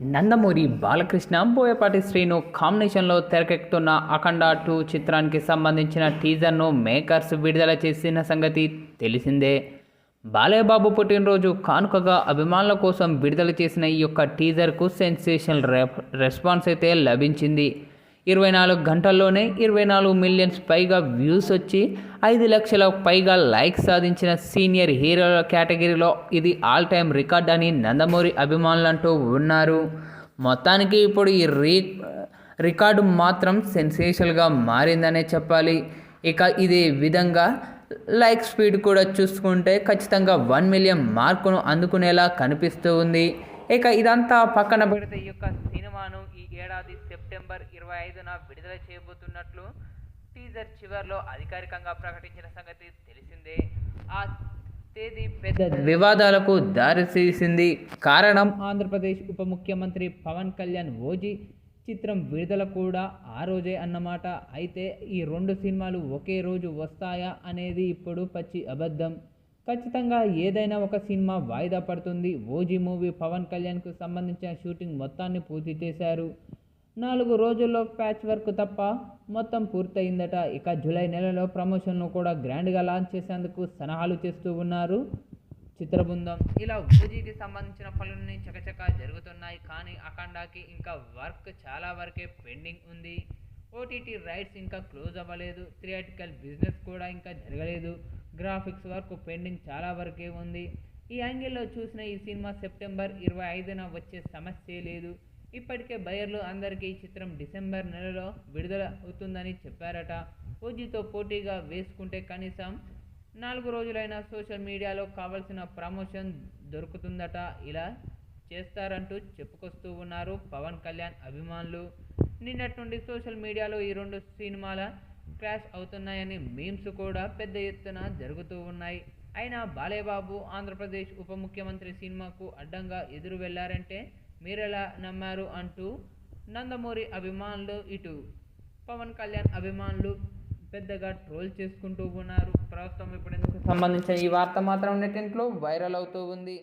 నందమూరి బాలకృష్ణ, బోయపాటి శ్రీను కాంబినేషన్లో తెరకెక్కుతున్న 'అఖండ 2' చిత్రానికి సంబంధించిన టీజర్ను మేకర్స్ విడుదల చేసిన సంగతి తెలిసిందే. బాలయ్యబాబు పుట్టినరోజు కానుకగా అభిమానుల కోసం విడుదల చేసిన ఈ యొక్క టీజర్కు సెన్సేషనల్ రెస్పాన్స్ అయితే లభించింది. 24 గంటల్లోనే 24 మిలియన్స్ పైగా వ్యూస్ వచ్చి 5 లక్షల పైగా లైక్స్ సాధించిన సీనియర్ హీరోల కేటగిరీలో ఇది ఆల్ టైమ్ రికార్డ్ అని నందమూరి అభిమానులంటూ ఉన్నారు. మొత్తానికి ఇప్పుడు ఈ రికార్డు మాత్రం సెన్సేషనల్గా మారిందనే చెప్పాలి. ఇక ఇదే విధంగా లైక్ స్పీడ్ కూడా చూసుకుంటే ఖచ్చితంగా 1 మిలియన్ మార్కును అందుకునేలా కనిపిస్తూ ఉంది. ఇక ఇదంతా పక్కన పెడితే ఈ యొక్క సినిమాను ఈ ఏడాది సెప్టెంబర్ 25న విడుదల చేయబోతున్నట్లు టీజర్ చివర్లో అధికారికంగా ప్రకటించిన సంగతి తెలిసిందే. ఆ తేదీ పెద్ద వివాదాలకు దారితీసింది. కారణం ఆంధ్రప్రదేశ్ ఉప ముఖ్యమంత్రి పవన్ కళ్యాణ్ ఓజీ చిత్రం విడుదల కూడా ఆ రోజే అన్నమాట. అయితే ఈ 2 సినిమాలు ఒకే రోజు వస్తాయా అనేది ఇప్పుడు పచ్చి అబద్ధం. ఖచ్చితంగా ఏదైనా ఒక సినిమా వాయిదా పడుతుంది. ఓజీ మూవీ పవన్ కళ్యాణ్కు సంబంధించిన షూటింగ్ మొత్తాన్ని పూర్తి చేశారు. 4 రోజుల్లో ప్యాచ్ వర్క్ తప్ప మొత్తం పూర్తయిందట. ఇక జూలై నెలలో ప్రమోషన్ను కూడా గ్రాండ్గా లాంచ్ చేసేందుకు సన్నాహాలు చేస్తూ ఉన్నారు చిత్ర బృందం. ఇలా ఓజీకి సంబంధించిన పనులన్నీ చకచకా జరుగుతున్నాయి. కానీ అఖండాకి ఇంకా వర్క్ చాలా వరకే పెండింగ్ ఉంది. ఓటీటీ రైట్స్ ఇంకా క్లోజ్ అవ్వలేదు. థియేట్రికల్ బిజినెస్ కూడా ఇంకా జరగలేదు. గ్రాఫిక్స్ వర్క్ పెండింగ్ చాలా వరకే ఉంది. ఈ యాంగిల్లో చూసిన ఈ సినిమా సెప్టెంబర్ 25న వచ్చే సమస్యే లేదు. ఇప్పటికే బయర్లు అందరికీ ఈ చిత్రం డిసెంబర్ నెలలో విడుదల అవుతుందని చెప్పారట. ఓజీతో పోటీగా వేసుకుంటే కనీసం 4 రోజులైనా సోషల్ మీడియాలో కావాల్సిన ప్రమోషన్ దొరుకుతుందట. ఇలా చేస్తారంటూ చెప్పుకొస్తూ ఉన్నారు పవన్ కళ్యాణ్ అభిమానులు. నిన్నటి నుండి సోషల్ మీడియాలో ఈ 2 సినిమాల క్రాష్ అవుతున్నాయని మీమ్స్ కూడా పెద్ద ఎత్తున జరుగుతూ ఉన్నాయి. అయినా బాలయ్యబాబు ఆంధ్రప్రదేశ్ ఉప ముఖ్యమంత్రి సినిమాకు అడ్డంగా ఎదురు వెళ్లారంటే మీరెలా నమ్మారు అంటూ నందమూరి అభిమానులు, ఇటు పవన్ కళ్యాణ్ అభిమానులు పెద్దగా ట్రోల్ చేసుకుంటూ ఉన్నారు. ప్రస్తుతం ఇప్పుడు సంబంధించిన ఈ వార్త మాత్రం నెట్టింట్లో వైరల్ అవుతూ ఉంది.